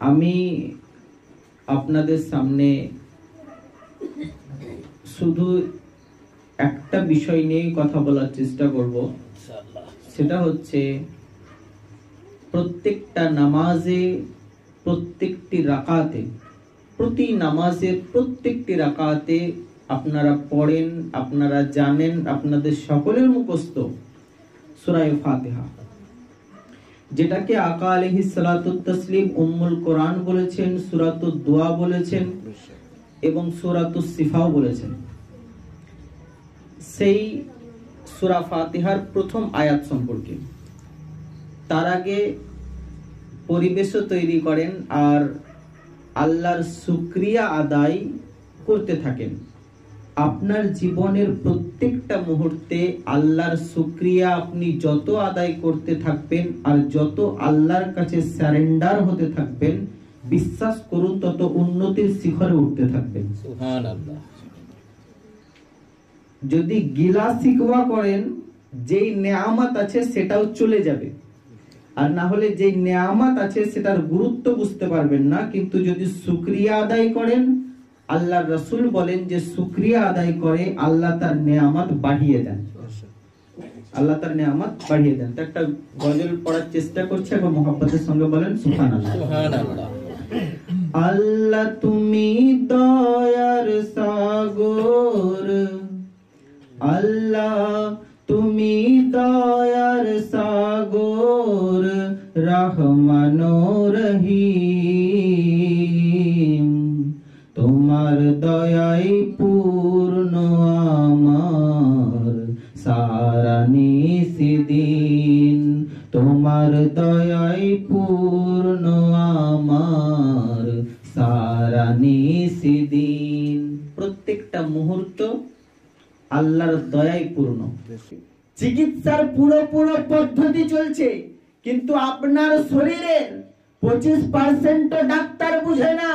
আমি আপনাদের সামনে শুধু একটা বিষয় নিয়ে কথা বলার চেষ্টা করব, সেটা হচ্ছে প্রত্যেকটা নামাজে, প্রত্যেকটি রাকাতে, প্রতি নামাজের প্রত্যেকটি রাকাতে আপনারা পড়েন, আপনারা জানেন, আপনাদের সকলের মুখস্থ সূরা ফাতিহা, যেটাকে আকা আলাইহিস সালাতুত তাসলিম উম্মুল কোরআন বলেছেন, সূরাতুদ দুআ বলেছেন এবং সূরাতুস সিফাও বলেছেন। সেই সূরা ফাতিহার প্রথম আয়াত সম্পর্কে তার আগে পরিবেশও তৈরি করেন আর আল্লাহর শুকরিয়া আদায় করতে থাকেন। আপনার জীবনের প্রত্যেকটা মুহূর্তে আল্লাহর শুকরিয়া আপনি যত আদায় করতে থাকবেন আর যত আল্লাহর কাছে সারেন্ডার হতে থাকবেন, বিশ্বাস করুন তত উন্নতির শিখরে উঠতে থাকবেন। সুবহানাল্লাহ। যদি গিলা শিকওয়া করেন, যেই নেয়ামত আছে সেটাও চলে যাবে, আর না হলে যেই নেয়ামত আছে সেটার গুরুত্ব বুঝতে পারবেন না। কিন্তু যদি শুকরিয়া আদায় করেন, আল্লাহর রাসূল বলেন যে শুকরিয়া আদায় করে আল্লাহ তার নেয়ামত বাড়িয়ে দেন, আল্লাহ তার নেয়ামত বাড়িয়ে দেন। তো একটা গজল পড়ার চেষ্টা করছি, এবং মুহাব্বতের সঙ্গে বলেন সুবহানাল্লাহ। সুবহানাল্লাহ। আল্লাহ তুমি দয়ার সাগর, আল্লাহ তুমি দয়ার সাগর, রহমান রহিম, তোমার দয়াই পূর্ণ আমার সারা নিশিদিন, তোমার দয়াই পূর্ণ আমার সারা নিশিদিন। প্রত্যেকটা মুহূর্ত আল্লাহর দয়াই পূর্ণ। চিকিৎসার পুরো পদ্ধতি চলছে, কিন্তু আপনার শরীরের 25% ডাক্তার বুঝে না।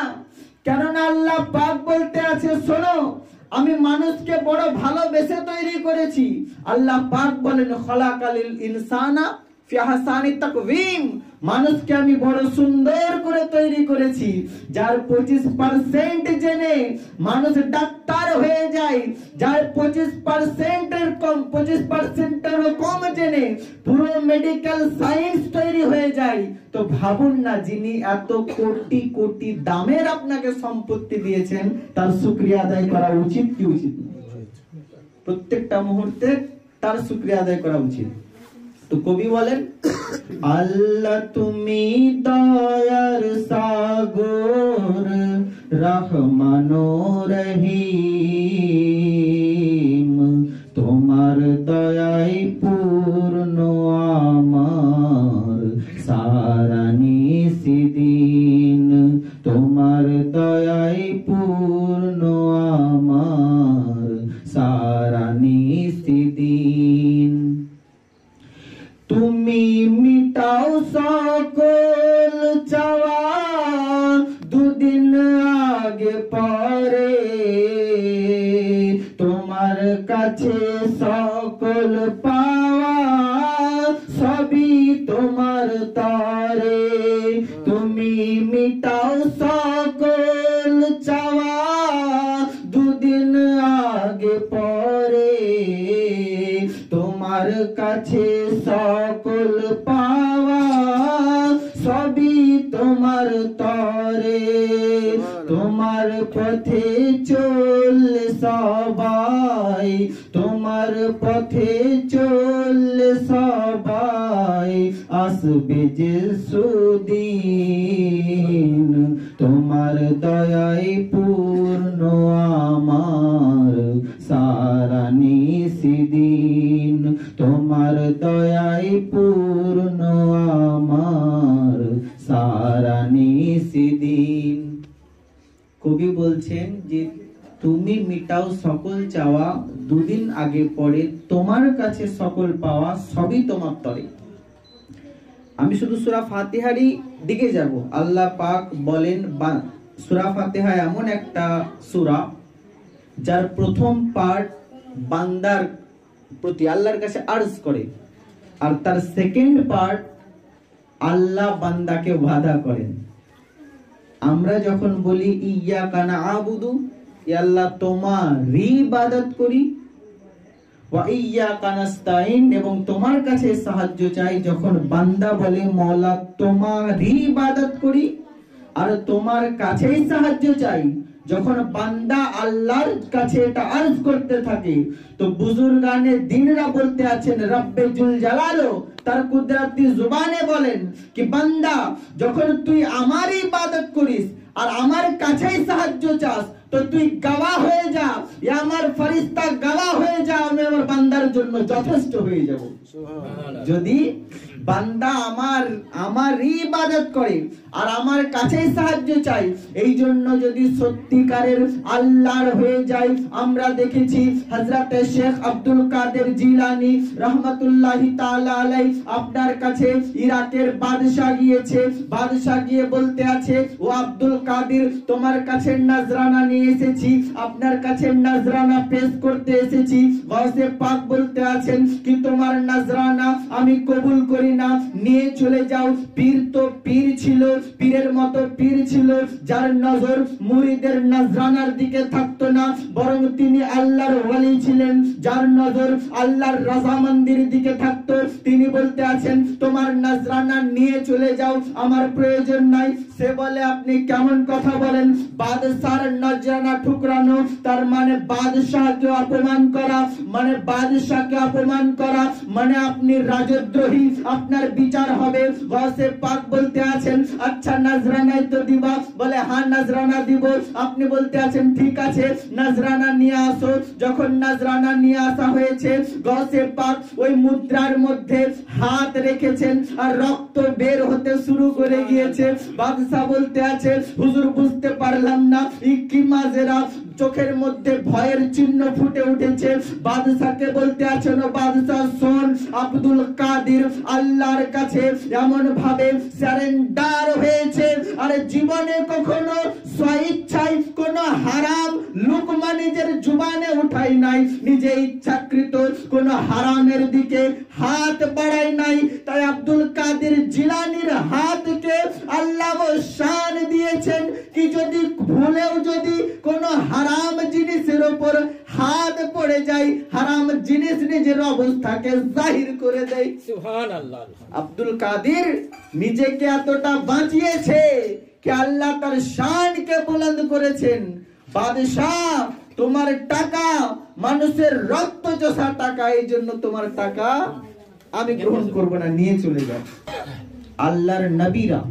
কেননা আল্লাহ পাক বলতে আছে, শোনো আমি মানুষকে বড় ভালোবেসে তৈরি করেছি। আল্লাহ পাক বলেন খলাকালিল ইনসানা ফি আহসানি তাকওয়িম, মানুষকে আমি বড় সুন্দর করে তৈরি করেছি। যার 25% জেনে মানুষ ডাক্তার হয়ে যায়, যার 25%-এর কম জেনে পুরো মেডিকেল সায়েন্স তৈরি হয়ে যায়। তো ভাবুন না, যিনি এত কোটি কোটি দামের আপনাকে সম্পত্তি দিয়েছেন, তার শুকরিয়া আদায় করা উচিত কি উচিত না? প্রত্যেকটা মুহূর্তে তার শুকরিয়া আদায় করা উচিত। তো কবি বলেন, আল্লাহ তুমি দয়ার সাগর, রহমান রহিম, তোমার দয়াই পূর্ণ আমার সারা নিশিদিন, তোমার দয়াই পূর্ণ আমার সারা নিশিদিন। তুমি মিটাও সকল চাওয়া, দুদিন আগে পরে, তোমার কাছে সকল পাওয়া সবই তোমার তরে। তুমি মিটাও সকল চাওয়া, দুদিন আগে পরে, তোমার কাছে সকল পাওয়া সবই তোমার তরে। তোমার পথে চললে সবাই, তোমার পথে চললে সবাই, আসবে যে সুদিন, তোমার দয়াই পূর্ণ আমার সারা নিশিদিন, তোমার দয়াই পূর্ণ আমার সারা নিশিদিন। কবি বলছেন যে তুমি মিটাও সকল চাওয়া, দুদিন আগে পরে, তোমার কাছে সকল পাওয়া সবই তোমার তরে। আমি শুধু সূরা ফাতিহারই দিকে যাব। আল্লাহ পাক বলেন, সূরা ফাতিহা এমন একটা সূরা যার প্রথম পার্ট বান্দার প্রতি আল্লাহর কাছে আরজ করে, আর তার সেকেন্ড পার্ট আল্লাহ বান্দাকে ওয়াদা করেন। আমরা যখন বলি ইয়াকা না'বুদু, হে আল্লাহ তোমারই ইবাদত করি, ওয়া ইয়াকা নাস্তাইন, এবং তোমার কাছে সাহায্য চাই, যখন বান্দা বলে মওলা তোমারই ইবাদত করি আর তোমার কাছেই সাহায্য চাই, যখন বান্দা আল্লাহর কাছে এটা আরজ করতে থাকে, তো বুজুর্গানে দ্বীনরা বলতে আছেন রব্বে জুল জালালো তার কুদরতি জবানে বলেন কি বান্দা যখন তুই আমার ইবাদত করিস আর আমার কাছেই সাহায্য চাস, তো তুই গাওয়া হয়ে যা, আমার ফেরেশতা গাওয়া হয়ে যা, আমি আমার বান্দার জন্য যথেষ্ট হয়ে যাব। যদি বান্দা আমার ইবাদত করে আর আমার কাছেই সাহায্য চাই, এই জন্য যদি সত্যিকারের আল্লাহর হয়ে যায়। আমরা দেখেছি হযরত শেখ আব্দুল কাদের জিলানী রহমাতুল্লাহি তাআলা আলাইহি আপনার কাছে ইরাকের বাদশা গিয়েছে, বাদশা গিয়ে বলতে আছে ও আব্দুল কাদের তোমার কাছে নজরানা নিয়ে এসেছি, আপনার কাছে নজরানা পেশ করতে এসেছি। গাউসে পাক বলতে আছেন কি তোমার নজরানা আমি কবুল করি না, নিয়ে চলে যাও। পীর তো পীর ছিল, পীরের মতো পীর ছিল যার নজর মুরিদের নজরানার দিকে থাকতো না, বরং তিনি আল্লাহর ওয়ালি ছিলেন যার নজর আল্লাহর রাজামন্দির দিকে থাকতো। তিনি বলতে আছেন তোমার নজরানা নিয়ে চলে যাও, আমার প্রয়োজন নাই। সে বলে আপনি কেমন কথা বলেন, বাদশার নজরানা ঠুকরানো তার মানে বাদশাহকে অপমান করা, মানে বাদশাহকে অপমান করা মানে আপনি রাজদ্রোহী, আপনার বিচার হবে। গাউসে পাক বলতে আছেন আচ্ছা নজরানাই তো দিবা, বলে হ্যাঁ নজরানা দিব। আপনি বলতে আছেন ঠিক আছে নজরানা নিয়ে আসো। যখন নজরানা নিয়ে আসা হয়েছে, গাউসে পাক ওই মুদ্রার মধ্যে হাত রেখেছেন আর রক্ত বের হতে শুরু করে গিয়েছে। বাদশা বলতে আছে হুজুর বুঝতে পারলাম না কি মাজেরা, চোখের মধ্যে ভয়ের চিহ্ন ফুটে উঠেছে। বাদশাকে বলতে আছেন বাদশা শোন, আব্দুল কাদের আল্লাহর কাছে এমন ভাবে সারেন্ডার হয়েছে আর জীবনে কখনো স্বেচ্ছায় কোনো হারাম লুকমা নিজের জুবানে উঠাই নাই, নিজে ইচ্ছাকৃত কোনো হারামের দিকে হাত বাড়াই নাই। তাই আব্দুল কাদের জিলানীর হাতকে আল্লাহ শান দিয়েছেন কি যদি ভুলেও যদি কোনো হারাম জিনিসের উপর হাত পড়ে যায়, হারাম জিনিস নিজের অবস্থাকে জাহির করে দেয়। সুবহানাল্লাহ। আব্দুল কাদের নিজেকে এতটা বাঁচিয়েছে কি আল্লাহ তার শানকে বুলন্দ করেছেন। বাদশাহ তোমার টাকা মানুষের রক্ত চোষা টাকা, এই জন্য তোমার টাকা আমি গ্রহণ করব না, নিয়ে চলে যাও। আল্লাহর নবীরা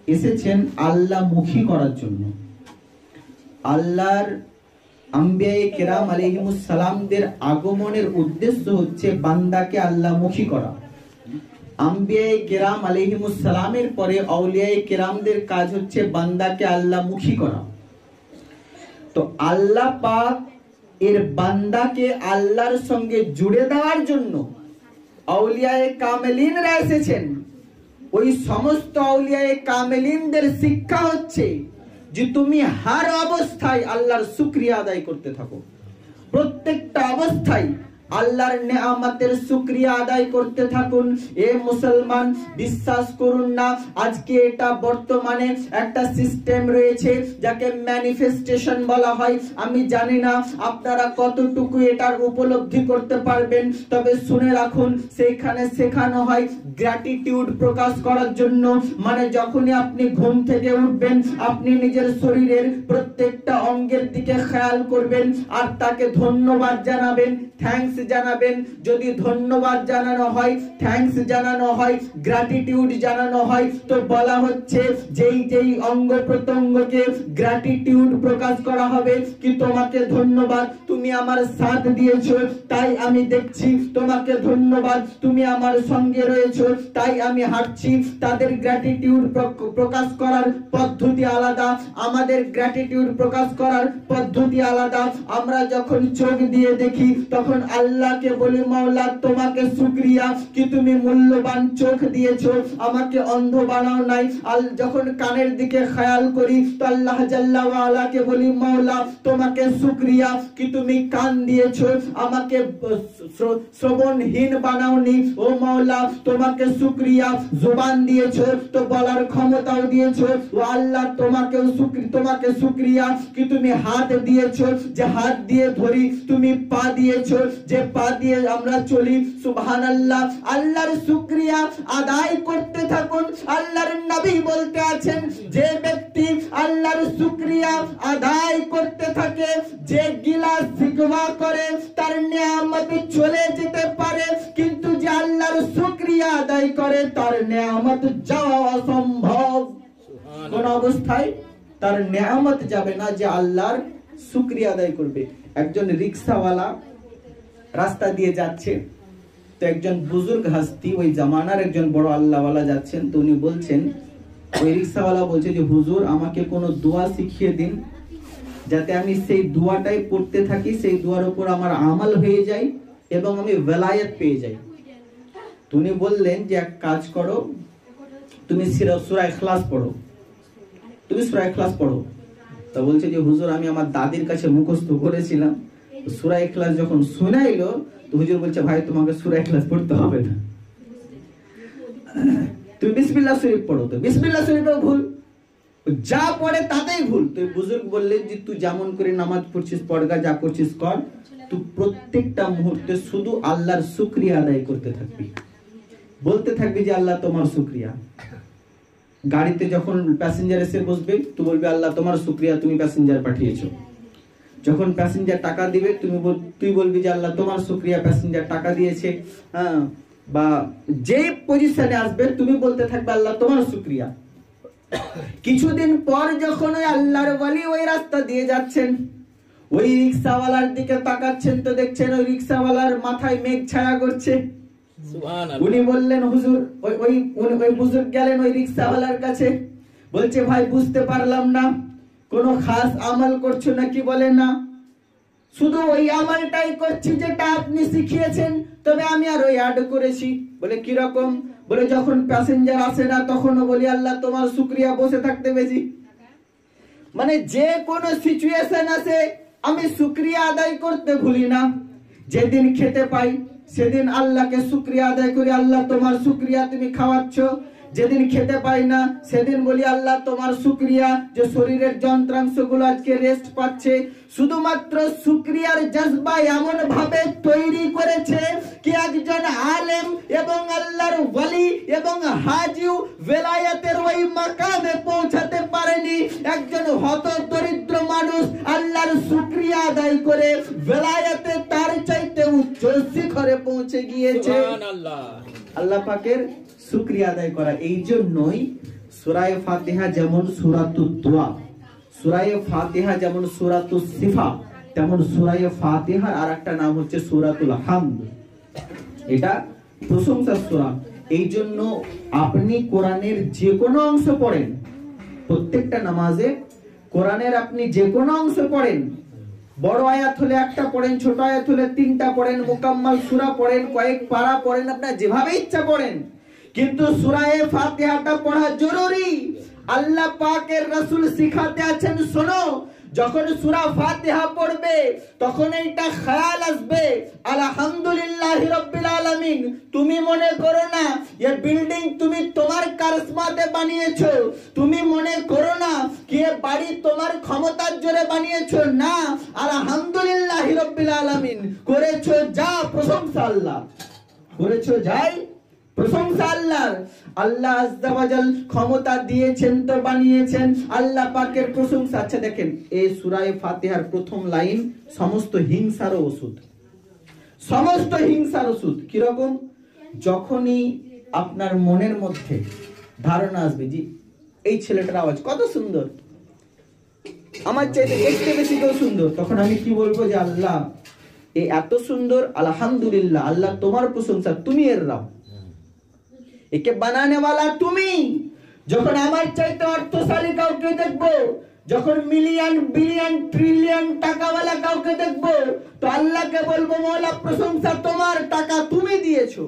এসেছেন আল্লাহ মুখী করার জন্য। আল্লাহর আম্বিয়ায়ে কেরাম আলাইহিমুস সালামদের আগমনের উদ্দেশ্য হচ্ছে বান্দাকে আল্লাহ মুখী করা। আম্বিয়ায়ে কেরাম আলাইহিমুস সালামের পরে আউলিয়ায়ে কেরামদের কাজ হচ্ছে বান্দাকে আল্লাহ মুখী করা। তো আল্লাহ পাক এর বান্দাকে আল্লাহর সঙ্গে জুড়ে দেওয়ার জন্য আউলিয়ায়ে কামেলিনরা এসেছেন। ওই সমস্ত আউলিয়ায়ে কামেলিনদের শিক্ষা হচ্ছে যে তুমি হার অবস্থায় আল্লাহর শুকরিয়া আদায় করতে থাকো, প্রত্যেকটা অবস্থায় আল্লাহর নেয়ামতের শুকরিয়া আদায় করতে থাকুন। এ মুসলমান বিশ্বাস করুন না, আজকে এটা বর্তমানে একটা সিস্টেম রয়েছে যাকে ম্যানিফেস্টেশন বলা হয়। আমি জানি না আপনারা কতটুকু এটার উপলব্ধি করতে পারবেন, তবে শুনে রাখুন সেইখানে শেখানো হয় গ্র্যাটিটিউড প্রকাশ করার জন্য। মানে যখনই আপনি ঘুম থেকে উঠবেন আপনি নিজের শরীরের প্রত্যেকটা অঙ্গের দিকে খেয়াল করবেন আর তাকে ধন্যবাদ জানাবেন, থ্যাঙ্কস জানাবেন। যদি ধন্যবাদ জানানো হয়, থ্যাঙ্কস জানানো হয়, গ্র্যাটিটিউড জানানো হয়, তো বলা হচ্ছে যেই যেই অঙ্গ প্রত্যঙ্গকে গ্র্যাটিটিউড প্রকাশ করা হবে কি তোমাকে ধন্যবাদ, তুমি আমার সাথ দিয়েছো তাই আমি দেখছি, তোমাকে ধন্যবাদ তুমি আমার সঙ্গে রয়েছো তাই আমি হাঁটছি। তাদের গ্র্যাটিটিউড প্রকাশ করার পদ্ধতি আলাদা, আমাদের গ্র্যাটিটিউড প্রকাশ করার পদ্ধতি আলাদা। আমরা যখন চোখ দিয়ে দেখি তখন আল্লাহকে বলি মাওলা তোমাকে শুকরিয়া কি তুমি মূল্যবান চোখ দিয়েছো, আমাকে অন্ধ বানাও নাই। যখন কানের দিকে খেয়াল করি তো আল্লাহ জাল্লা ওয়া আলাকে বলি মাওলা তোমাকে শুকরিয়া কি তুমি কান দিয়েছো, আমাকে শ্রবণহীন বানাওনি। ও মাওলা তোমাকে শুকরিয়া জবান দিয়েছো তো বলার ক্ষমতাও দিয়েছো। ও আল্লাহ তোমাকে শুকরিয়া কি তুমি হাত দিয়েছো, যে হাত দিয়ে ধরি, তুমি পা দিয়েছো, যে পা দিয়ে আমরা চলি। সুবহানাল্লাহ। আল্লাহর শুকরিয়া আদায় করতে থাকুন। আল্লাহর নবী বলতে আছেন যে ব্যক্তি আল্লাহর শুকরিয়া আদায় করতে থাকে, যে গিলা শিকওয়া করে তার নিয়ামত চলে যেতে পারে, কিন্তু যে আল্লাহর শুকরিয়া আদায় করে তার নিয়ামত যাওয়া অসম্ভব। কোন অবস্থায় তার নিয়ামত যাবে না যে আল্লাহর শুকরিয়া আদায় করবে। একজন রিকশাওয়ালা রাস্তা দিয়ে যাচ্ছে, তো একজন বুজুর্গ হাস্তি ওই জামানার একজন বড় আল্লাহওয়ালা যাচ্ছেন, তো উনি বলছেন, ওই রিকশাওয়ালা বলছে যে হুজুর আমাকে কোনো দোয়া শিখিয়ে দিন যাতে আমি সেই দোয়াটাই পড়তে থাকি, সেই দোয়ার উপর আমার আমল হয়ে যায় এবং আমি ওয়ালায়াত পেয়ে যাই। উনি বললেন যে এক কাজ করো, তুমি সূরা ইখলাস পড়ো, তুমি সূরা ইখলাস পড়ো। তো বলছে যে হুজুর আমি আমার দাদির কাছে মুখস্থ করেছিলাম, সূরা ইখলাস যখন শোনাইলো তো হুজুর বলছে ভাই তোমাকে সূরা ইখলাস পড়তে হবে না, তুমি বিসমিল্লাহ শরীফ পড়ো। তো বিসমিল্লাহ শরীফও ভুল, যা পড়ে তাতেই ভুল। তো বুজুর্গ বললেন যে তুই যেমন করে নামাজ পড়ছিস পড়গা, যা করছিস কর, তুই প্রত্যেকটা মুহূর্তে শুধু আল্লাহর শুকরিয়া আদায় করতে থাকবি, বলতে থাকবি যে আল্লাহ তোমার শুকরিয়া। গাড়িতে যখন প্যাসেঞ্জার এসে বসবে তুই বলবি আল্লাহ তোমার শুকরিয়া তুমি প্যাসেঞ্জার পাঠিয়েছো। যখন প্যাসেঞ্জার টাকা দিবে তুই বলবি যে আল্লাহ তোমার শুকরিয়া প্যাসেঞ্জার টাকা দিয়েছে। হ্যাঁ, বা যে পজিশনে আসবে তুমি বলতে থাকবে আল্লাহ তোমার শুকরিয়া। কিছুদিন পর যখন ওই আল্লাহর ওয়ালি ওই রাস্তা দিয়ে যাচ্ছেন, ওই রিকশাওয়ালার দিকে তাকাচ্ছেন তো দেখছেন ওই রিকশাওয়ালার মাথায় মেঘ ছায়া করছে। উনি বললেন হুজুর, ওই বুজুর্গ গেলেন ওই রিকশাওয়ালার কাছে, বলছে ভাই বুঝতে পারলাম না কোনো খাস আমল করছো নাকি? বলে না, শুধু ওই আমলটাই করছি যেটা আপনি শিখিয়েছেন, তবে আমি আর ওই অ্যাড করেছি। বলে কি রকম? বলে যখন প্যাসেঞ্জার আসে না তখনও বলি আল্লাহ তোমার শুকরিয়া, বসে থাকতে বেশি। মানে যে কোনো সিচুয়েশন আসে আমি শুকরিয়া আদায় করতে ভুলি না। যেদিন খেতে পাই সেদিন আল্লাহকে শুকরিয়া আদায় করি, আল্লাহ তোমার শুকরিয়া তুমি খাওয়াচ্ছ। যেদিন খেতে পাই না সেদিন বলি আল্লাহ তোমার শুকরিয়া যে শরীরের যন্ত্রাংশগুলো আজকে রেস্ট পাচ্ছে। শুধুমাত্র শুকরিয়ার জজবা এমন ভাবে তৈরি করেছে কি একজন আলেম এবং আল্লাহর ওয়ালি এবং হাজিও ওয়ালায়াতের ওই মাকামে পৌঁছাতে পারেনি। একজন হতদরিদ্র মানুষ আল্লাহর শুকরিয়া আদায় করে ওয়ালায়াতে তার চাইতে উচ্চ শিখরে পৌঁছে গিয়েছে। সুবহানাল্লাহ। আল্লাহ পাকের শুকরিয়া আদায় করা। এই জন্যই সূরা ফাতিহা যেমন সূরাতুদ দোয়া, সূরা ফাতিহা যেমন সূরাতুস সিফা, তেমন সূরা ফাতিহার আরেকটা নাম হচ্ছে সূরাতুল হামদ। এটা প্রশংসার সূরা। এই জন্য আপনি কোরআনের যে কোনো অংশ পড়েন, প্রত্যেকটা নামাজে কোরআনের আপনি যে কোনো অংশ পড়েন, বড় আয়াত হলে একটা পড়েন, ছোট আয়াত হলে 3টা পড়েন, মুকাম্মাল সূরা পড়েন, কয়েক পারা পড়েন, আপনার যেভাবে ইচ্ছা পড়েন, কিন্তু সূরা ফাতিহাটা পড়া জরুরি। আল্লাহ পাকের রাসূল শিখাতে আছেন, শোনো যখন সূরা ফাতিহা পড়বে তখন এইটা খেয়াল আসবে আলহামদুলিল্লাহি রাব্বিল আলামিন। তুমি মনে করো না এই বিল্ডিং তুমি তোমার কারিশমাতে বানিয়েছো, তুমি মনে করো না কি এই বাড়ি তোমার ক্ষমতার জোরে বানিয়েছো, না, আলহামদুলিল্লাহি রাব্বিল আলামিন করেছো যা প্রশংসা আল্লাহ, করেছো যাই প্রশংসা আল্লাহর। আল্লাহ আযজা ওয়া জাল ক্ষমতা দিয়েছেন তো বানিয়েছেন, আল্লাহ পাকের প্রশংসা। আচ্ছা দেখেন এই সূরা ফাতিহার প্রথম লাইন সমস্ত হিংসার ওষুধ, সমস্ত হিংসার ওষুধ। কি রকম? যখনই আপনার মনের মধ্যে ধারণা আসবে যে এই ছেলেটার আওয়াজ কত সুন্দর, আমার চাইতে একটু বেশি কেউ সুন্দর, তখন আমি কি বলবো যে আল্লাহ এ এত সুন্দর, আলহামদুলিল্লাহ, আল্লাহ তোমার প্রশংসা, তুমি এর রব, একে বানানে वाला তুমি। যখন আমার চাইতে অর্থশালী কাউকে দেখবো, যখন মিলিয়ন বিলিয়ন ট্রিলিয়ন টাকাওয়ালা কাউকে দেখবো তো আল্লাহকে বলবো মওলা প্রশংসা তোমার, টাকা তুমি দিয়েছো।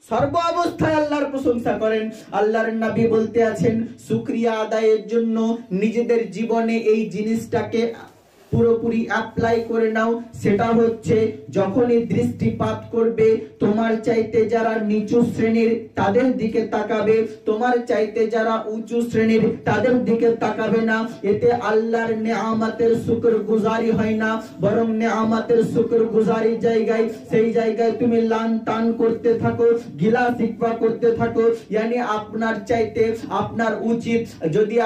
সর্ব অবস্থায় আল্লাহর প্রশংসা করেন। আল্লাহর নবী বলতে আছেন শুকরিয়া আদায়ের জন্য নিজেদের জীবনে এই জিনিসটাকে পুরোপুরি অ্যাপ্লাই করে নাও। সেটা হচ্ছে যখনই দৃষ্টিপাত করবে তোমার চাইতে যারা নিচু শ্রেণীর তাদের দিকে তাকাবে, তোমার চাইতে যারা উঁচু শ্রেণীর তাদের দিকে তাকাবে না। এতে আল্লাহর নেয়ামতের শুকরগুজারি হয় না, বরং নেয়ামতের শুকরগুজারি জায়গায় সেই জায়গায় তুমি লান টান করতে থাকো, গিলা শিকওয়া করতে থাকো। ইয়ানি আপনার চাইতে আপনার উচিত যদি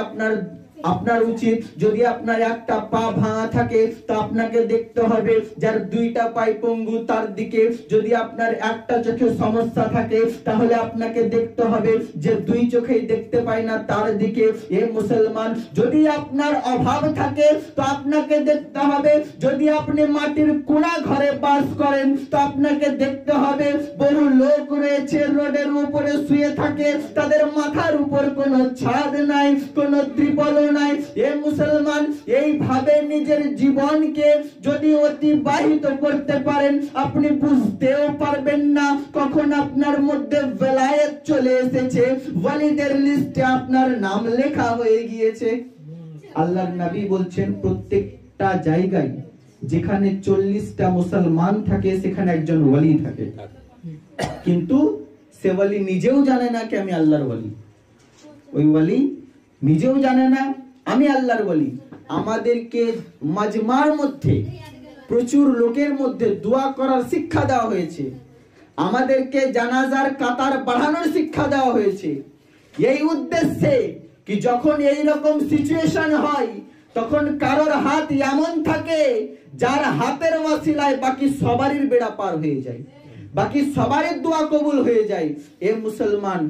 যদি আপনার একটা পা ভাঙা থাকে তো আপনাকে দেখতে হবে যার দুইটা পাই পঙ্গু তার দিকে। যদি আপনার একটা চোখে সমস্যা থাকে তাহলে আপনাকে দেখতে হবে যে দুই চোখেই দেখতে পায় না তার দিকে। এ মুসলমান, যদি আপনার অভাব থাকে তো আপনাকে দেখতে হবে, যদি আপনি মাটির কোণা ঘরে বাস করেন তো আপনাকে দেখতে হবে বহু লোক রয়েছে রোডের উপরে শুয়ে থাকে, তাদের মাথার উপর কোনো ছাদ নাই, কোনো ত্রিপল নাই। এ মুসলমান, এইভাবে নিজের জীবনকে যদি অতিবাহিত করতে পারেন আপনি বুঝতেও পারবেন না কখন আপনার মধ্যে বেলায়েত চলে এসেছে, ওয়ালিদের লিস্টে আপনার নাম লেখা হয়ে গিয়েছে। আল্লাহর নবী বলছেন প্রত্যেকটা জায়গায় যেখানে 40টা মুসলমান থাকে সেখানে একজন ওয়ালি থাকে, কিন্তু সে ওয়ালি নিজেও জানে না কি আমি আল্লাহর ওয়ালি। ওই ওয়ালি নিজেও জানে না আমি আল্লাহর ওয়ালি। আমাদেরকে মাজমার মধ্যে প্রচুর লোকের মধ্যে দোয়া করার শিক্ষা দেওয়া হয়েছে, আমাদেরকে জানাজার কাতার বাড়ানোর শিক্ষা দেওয়া হয়েছে এই উদ্দেশ্যে কি যখন এই রকম সিচুয়েশন হয় তখন কারোর হাত এমন থাকে যার হাতের ওয়াসিলায় বাকি সবারই বেড়া পার হয়ে যায়, বাকি সবারই দোয়া কবুল হয়ে যায়। এ মুসলমান,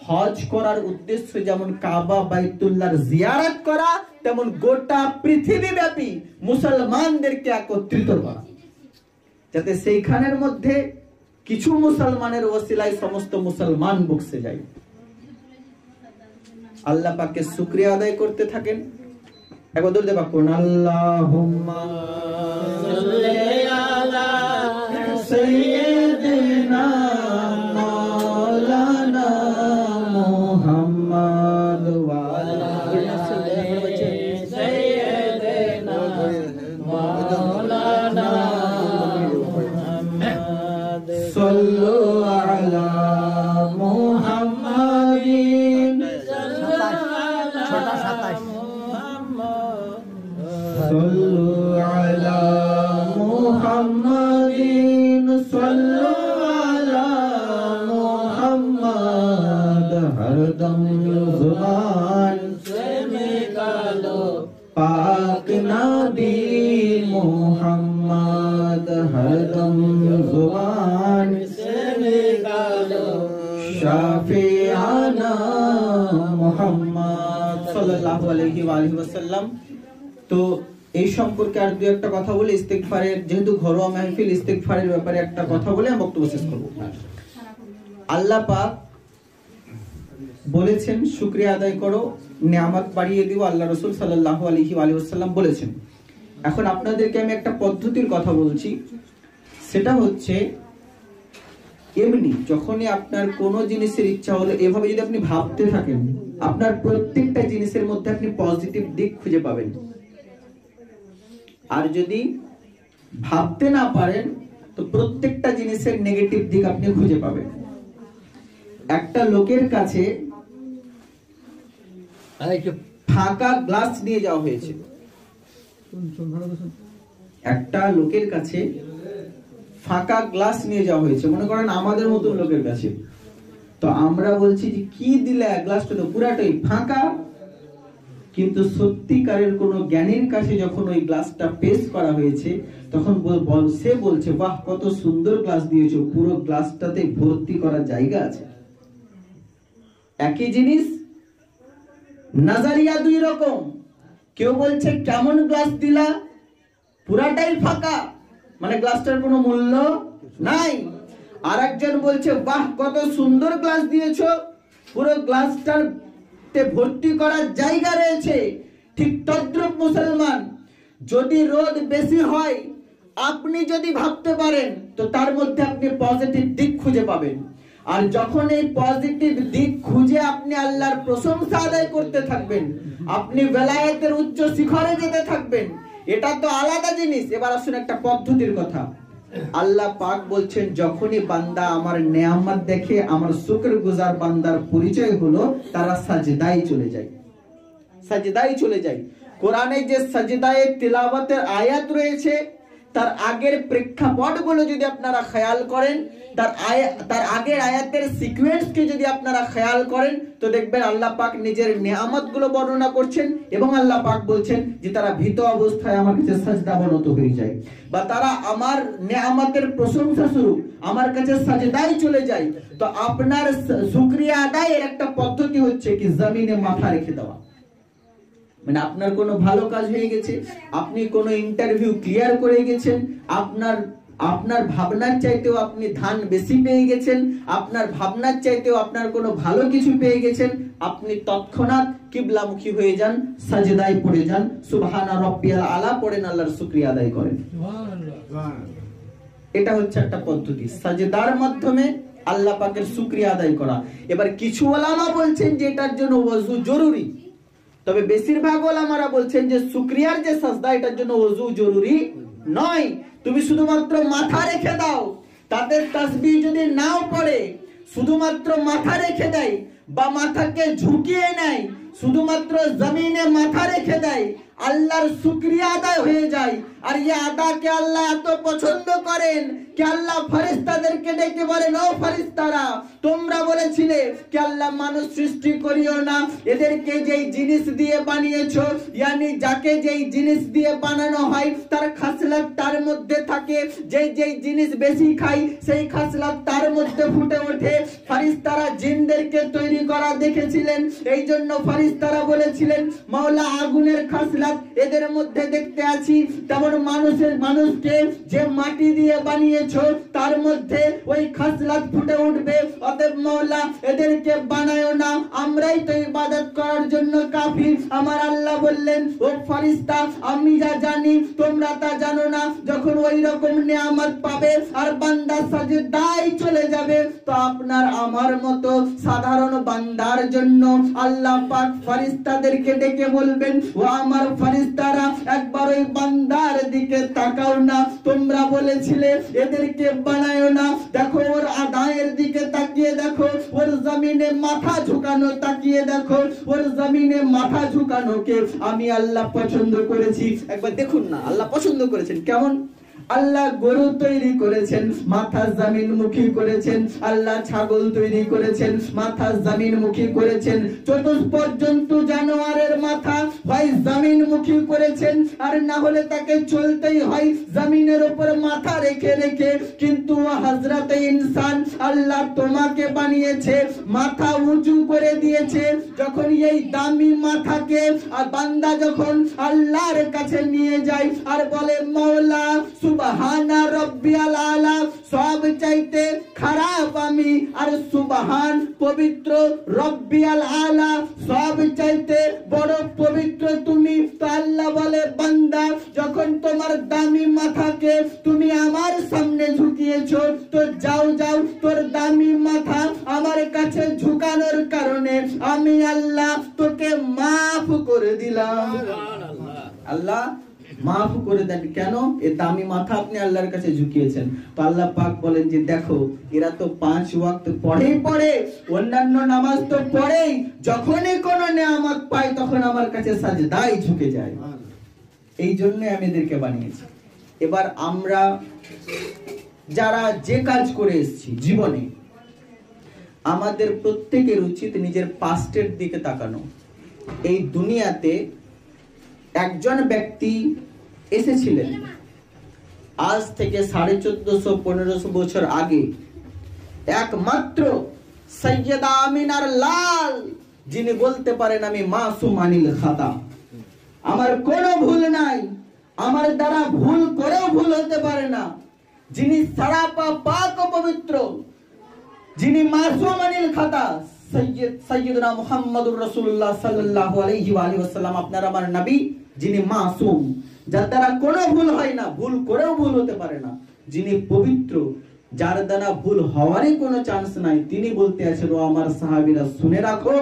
হজ করার উদ্দেশ্য যেমন কাবা বাইতুল্লাহর জিয়ারত করা, তেমন গোটা পৃথিবীব্যাপী মুসলমানদেরকে একত্রিত করা, যাতে সেইখানের মধ্যে কিছু মুসলমানের ওসিলায় সমস্ত মুসলমান বক্সে যায়। আল্লাহ পাকের শুকরিয়া আদায় করতে থাকেন। একবার দরুদ পাক করুন, আল্লাহুম্মা সাল্লি আলা সাইয়্যিদিনা মাওলানা মুহাম্মদ ওয়া আলা সাইয়্যিদিনা মাওলানা মুহাম্মদ সাল্লু আলা মুহাম্মাদিন সাল্লু আলা মুহাম্মাদিন সাল্লু আলা মুহাম্মাদ হরদম জুবান সে নিকালো পাক নবী মুহাম্মদ হরদম জুবান সে নিকালো শাফিআনা মুহাম্মদ সাল্লাল্লাহু আলাইহি ওয়া আলিহি ওয়াসাল্লাম। তো এই সম্পর্কে আর দুই একটা কথা বলে ইস্তেগফারের, যেহেতু ঘরোয়া মাহফিল, ইস্তেগফারের ব্যাপারে একটা কথা বলে আমি বক্তব্য শেষ করব। আল্লাহ পাক বলেছেন শুকরিয়া আদায় করো, নিয়ামত বাড়িয়ে দিব, আল্লাহ রাসূল সাল্লাল্লাহু আলাইহি ওয়াসাল্লাম বলেছেন। এখন আপনাদেরকে আমি একটা পদ্ধতির কথা বলছি, সেটা হচ্ছে এমনি যখনই আপনার কোনো জিনিসের ইচ্ছা হলো এভাবে যদি আপনি ভাবতে থাকেন আপনার প্রত্যেকটা জিনিসের মধ্যে আপনি পজিটিভ দিক খুঁজে পাবেন। আর যদি ভাবতে না পারেন তো প্রত্যেকটা জিনিসের নেগেটিভ দিক আপনি খুঁজে পাবেন। একটা লোকের কাছে ফাঁকা গ্লাস নিয়ে যাওয়া হয়েছে, একটা লোকের কাছে ফাঁকা গ্লাস নিয়ে যাওয়া হয়েছে, মনে করেন আমাদের মতন লোকের কাছে। তো আমরা বলছি যে কি দিলে, গ্লাসটা তো পুরাটাই ফাঁকা। কিন্তু সত্যিকারের কোন জ্ঞানীর কাছে যখন ওই গ্লাসটা পেশ করা হয়েছে তখন সে বলছে বাহ কত সুন্দর গ্লাস দিয়েছো, পুরো গ্লাসটাতে ভর্তি করার জায়গা আছে। একই জিনিস, নাজারিয়া দুই রকম। কেউ বলছে কেমন গ্লাস দিলা, পুরাটাই ফাঁকা, মানে গ্লাসটার কোনো মূল্য নাই। আর একজন বলছে বাহ কত সুন্দর গ্লাস দিয়েছো, পুরো গ্লাসটার ভর্তি করার জায়গা রয়েছে। ঠিক তদ্রূপ মুসলমান, যদি রোদ বেশি হয় আপনি যদি ভাবতে পারেন তো তার মধ্যে আপনি পজিটিভ দিক খুঁজে পাবেন। আর যখন এই পজিটিভ দিক খুঁজে আপনি আল্লাহর প্রশংসা আদায় করতে থাকবেন, আপনি বেলায়েতের উচ্চ শিখরে যেতে থাকবেন, এটা তো আলাদা জিনিস। এবার আসুন একটা পদ্ধতির কথা। আল্লাহ পাক বলছেন, যখনই বান্দা আমার নেয়ামত দেখে, আমার শুকরগুজার বান্দার পরিচয় হলো তারা সাজদায় চলে যায়, সাজদায় চলে যায়। কোরআনে যে সাজদায়ে তিলাওয়াতের আয়াত রয়েছে তার আগের প্রেক্ষাপটগুলো যদি আপনারা খেয়াল করেন, তার আগের আয়াতের সিকোয়েন্সকে যদি আপনারা খেয়াল করেন তো দেখবেন আল্লাহ পাক নিজের নিয়ামতগুলো বর্ণনা করছেন এবং আল্লাহ পাক বলছেন যে তারা ভীত অবস্থায় আমার কাছে সাজদাবনত হয়ে যায়, বা তারা আমার নিয়ামতের প্রশংসা স্বরূপ আমার কাছে সাজদায় চলে যায়। তো আপনার শুকরিয়া আদায়ের একটা পদ্ধতি হচ্ছে কি জমিনে মাথা রেখে দেওয়া। মানে আপনার কোনো ভালো কাজ হয়ে গেছে, আপনি কোনো ইন্টারভিউ ক্লিয়ার করে গেছেন, আপনার ভাবনার চাইতেও আপনি ধান বেশি পেয়ে গেছেন, আপনার ভাবনার চাইতেও আপনার কোনো ভালো কিছু পেয়ে গেছেন, আপনি তৎক্ষণাৎ কিবলামুখী হয়ে যান, সাজদায় পড়ে যান, সুবহানা রাব্বিয়াল আলা পড়েন, আল্লাহর শুকরিয়া আদায় করেন। এটা হচ্ছে একটা পদ্ধতি, সাজদার মাধ্যমে আল্লাহ পাকের শুকরিয়া আদায় করা। এবার কিছু ওলামা বলছেন যে এটার জন্য ওযু জরুরি, তবে বেশিরভাগ ওলামারা বলছেন যে শুকরিয়ার যে সাজদা এটার জন্য ওযু জরুরি নয়। তুমি শুধুমাত্র মাথা রেখে দাও, তাদের তাসবিহ যদি নাও পড়ে শুধুমাত্র মাথা রেখে দেয় বা মাথাকে ঝুঁকিয়ে নেয়, শুধুমাত্র জমিনে মাথা রেখে দেয়, আল্লাহর শুকরিয়া আদায় হয়ে যায়। আর এই আদাকে আল্লাহ এত পছন্দ করেন कि আল্লাহ ফেরেশতাদেরকে ডেকে বলেন, ও ফেরেশতারা তোমরা বলেছিলে कि আল্লাহ মানুষ সৃষ্টি করিও না, এদেরকে যেই জিনিস দিয়ে বানিয়েছো, yani যাকে যেই জিনিস দিয়ে বানানো হয় তার খাসলাত তার মধ্যে থাকে, যেই জিনিস বেশি খায় সেই খাসলাত তার মধ্যে ফুটে ওঠে। ফেরেশতারা জিনদেরকে তৈরি করা দেখেছিলেন, এই জন্য ফেরেশতারা বলেছিলেন মাওলা আগুনের খাসলাত এদের মধ্যে দেখতে আছি, তেমন মানুষকে যে মাটি দিয়ে বানিয়েছো তার মধ্যে ওই খাসলাত ফুটে উঠবে। অতএব মাওলা এদেরকে বানায়ো না, আমরাই তো ইবাদত করার জন্য কাফি। আমার আল্লাহ বললেন, ও ফেরেশতা আমি যা জানি তোমরা তা জানো না। যখন ওই রকম নিয়ামত পাবে আর বান্দা সাজদায় চলে যাবে তো আপনার আমার মতো সাধারণ বান্দার জন্য আল্লাহ পাক ফেরেশতাদেরকে ডেকে বলবেন, ও আমার ফেরেশতারা একবার ওই বান্দার দিকে তাকাও না, তোমরা বলেছিলে এদেরকে বানায়ো না, দেখো ওর আদায়ের দিকে তাকিয়ে দেখো, ওর জমিনে মাথা ঝুকানো তাকিয়ে দেখো, ওর জমিনে মাথা ঝুকানোকে আমি আল্লাহ পছন্দ করেছি। একবার দেখুন না আল্লাহ পছন্দ করেছেন কেমন। আল্লাহ গরু তৈরি করেছেন, মাথা জমিনমুখী করেছেন, আল্লাহ ছাগল তৈরি করেছেন, মাথা জমিনমুখী করেছেন, চতুষ্পর্যন্ত জানোয়ারের মাথা হয় জমিনমুখী করেছেন, আর না হলে তাকে চলতেই হয় জমিনের উপর মাথা রেখে রেখে। কিন্তু হযরতে ইনসান আল্লাহ তোমাকে বানিয়েছে মাথা উঁচু করে দিয়েছে। যখন এই দামি মাথাকে আর বান্দা যখন আল্লাহর কাছে নিয়ে যায় আর বলে মাওলা সুবহানা রাব্বিয়াল আলা, সব চাইতে খারাপ আমি, আর সুবহান পবিত্র, রাব্বিয়াল আলা সব চাইতে বড় পবিত্র তুমি। তো আল্লাহ বলে বান্দা যখন তোমার দামি মাথাকে তুমি আমার সামনে ঝুঁকিয়েছো তো যাও তোর দামি মাথা আমার কাছে ঝুঁকানোর কারণে আমি আল্লাহ তোকে মাফ করে দিলাম। আল্লাহ মাফ করে দেন কেন? এই দামি মাথা আপনি আল্লাহর কাছে ঝুঁকিয়েছেন। তো আল্লাহ পাক বলেন যে দেখো এরা তো 5 ওয়াক্ত পড়ে, অন্যান্য নামাজ তো পড়েই, যখনই কোনো নিয়ামত পায় তখন আমার কাছে সাজদায় ঝুঁকে যায়, এই জন্য আমি এদেরকে বানিয়েছি। এবার আমরা যারা যে কাজ করে এসেছি জীবনে, আমাদের প্রত্যেকের উচিত নিজের পাস্টের দিকে তাকানো। এই দুনিয়াতে একজন ব্যক্তি এসেছিলেন আজ থেকে 1450-1500 বছর আগে, একমাত্র সৈয়দা আমিনার লাল, যিনি বলতে পারেন আমি মাসুম আনিল খাতা, আমার কোনো ভুল নাই, আমার দ্বারা ভুল করেও ভুল হতে পারে না, যিনি সারাপা পাক ও পবিত্র, যিনি মাসুম আনিল খাতা, সাইয়্যিদুনা মুহাম্মাদুর রাসূলুল্লাহ সাল্লাল্লাহু আলাইহি ওয়া আলিহি ওয়াসাল্লাম আপনার আমার নবী, যিনি মাসুম, যার দ্বারা কোনো ভুল হয় না, ভুল করেও ভুল হতে পারে না, যিনি পবিত্র, যার দ্বারা ভুল হওয়ারই কোনো চান্স নাই, তিনি বলতে আছেন, ও আমার সাহাবীরা শুনে রাখো,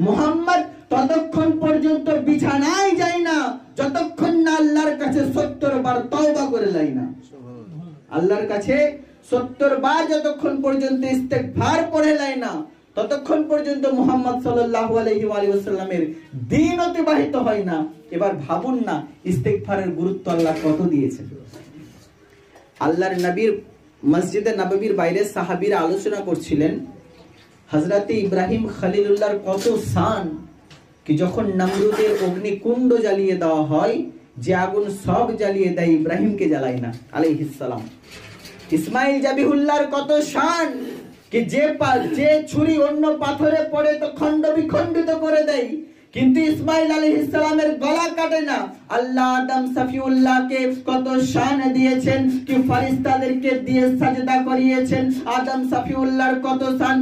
মুহাম্মদ ততক্ষণ পর্যন্ত বিছানায় যায় না যতক্ষণ না আল্লাহর কাছে 70 বার তওবা করে যায় না। আল্লাহর কাছে 70 বার যতক্ষণ পর্যন্ত ইস্তেগফার পড়ে যায় না ততক্ষণ পর্যন্ত মুহাম্মদ সাল্লাল্লাহু আলাইহি ওয়া আলিহি ওয়াসাল্লামের দিন অতিবাহিত হয় না। এবার ভাবুন না ইস্তেগফারের গুরুত্ব আল্লাহ কত দিয়েছেন। আল্লাহর নবীর মসজিদে নববীর বাইরে সাহাবীরা আলোচনা করছিলেন হযরত ইব্রাহিম খলিলুল্লাহর কত শান, কি যখন নমরুদের অগ্নিকুণ্ড জ্বালিয়ে দেওয়া হয়, যে আগুন সব জ্বালিয়ে দেয় ইব্রাহিমকে জ্বালায় না আলাইহিস সালাম। ইসমাইল জাবিহুল্লাহর কত শান, কি যে ছুরি অন্য পাথরে পড়ে তো খণ্ড বিখণ্ডিত করে দেয়, কিন্তু ইসমাইল আলাইহিস সালামের গলা কাটে না। আল্লাহ আদম সাফিউল্লাহকে কত শান দিয়েছেন, কি ফেরেশতাদেরকে দিয়ে সাজদা করিয়েছেন। আদম সাফিউল্লাহর কত শান,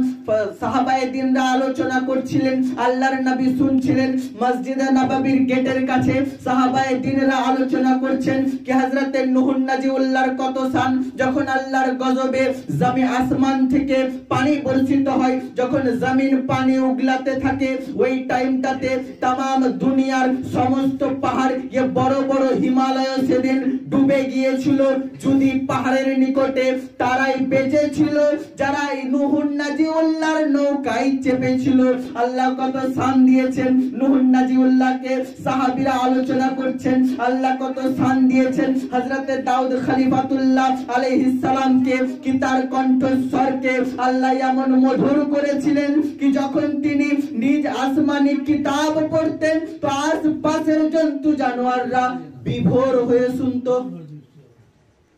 সাহাবায়ে দ্বীনরা আলোচনা করছিলেন, আল্লাহর নবী শুনছিলেন। মসজিদে নববীর গেটের কাছে সাহাবায়ে দ্বীনরা আলোচনা করছেন কি হযরতে নূহ নাজিউল্লাহর কত শান, যখন আল্লাহর গজবে জমিন আসমান থেকে পানি বর্ষিত হয়, যখন জমিন পানি উগলাতে থাকে, ওই টাইমটাতে तमाम দুনিয়ার সমস্ত পাহাড়, ये বড় বড় হিমালয় সেদিন ডুবে গিয়েছিল। যদি পাহাড়ের নিকটে তারাই বেঁচে ছিল, যারা নূহ নাজিউল্লাহর নৌকায় চেপেছিল। আল্লাহ কত শান দিয়েছেন নূহ নাজিউল্লাহকে, সাহাবীরা আলোচনা করছেন আল্লাহ কত শান দিয়েছেন হযরতে দাউদ খলিফাতুল্লাহ আলাইহিস সালামকে, কি তার কণ্ঠস্বরকে আল্লাহ এমন মধুর করেছিলেন কি যখন তিনি নিজ আসমানি কিতাব পড়তেন তো আশপাশের জন্তু জানোয়াররা বিভোর হয়ে শুনতো।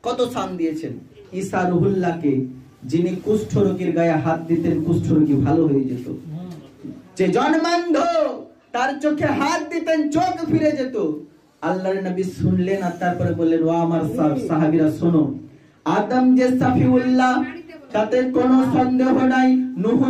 কত শান দিয়েছেন ঈসা রুহুল্লাহকে, যিনি কুষ্ঠ রোগীর গায়ে হাত দিতেন কুষ্ঠ রোগী ভালো হয়ে যেত। যে জন্মান্ধ তার চোখে হাত দিতেন চোখ ফিরে যেত। আল্লাহর নবী শুনলেন আর তারপরে বললেন, ও আমার সাহাবীরা শোনো, আদম যে সাফিউল্লাহ তাতে কোনো সন্দেহ নাই, নূহ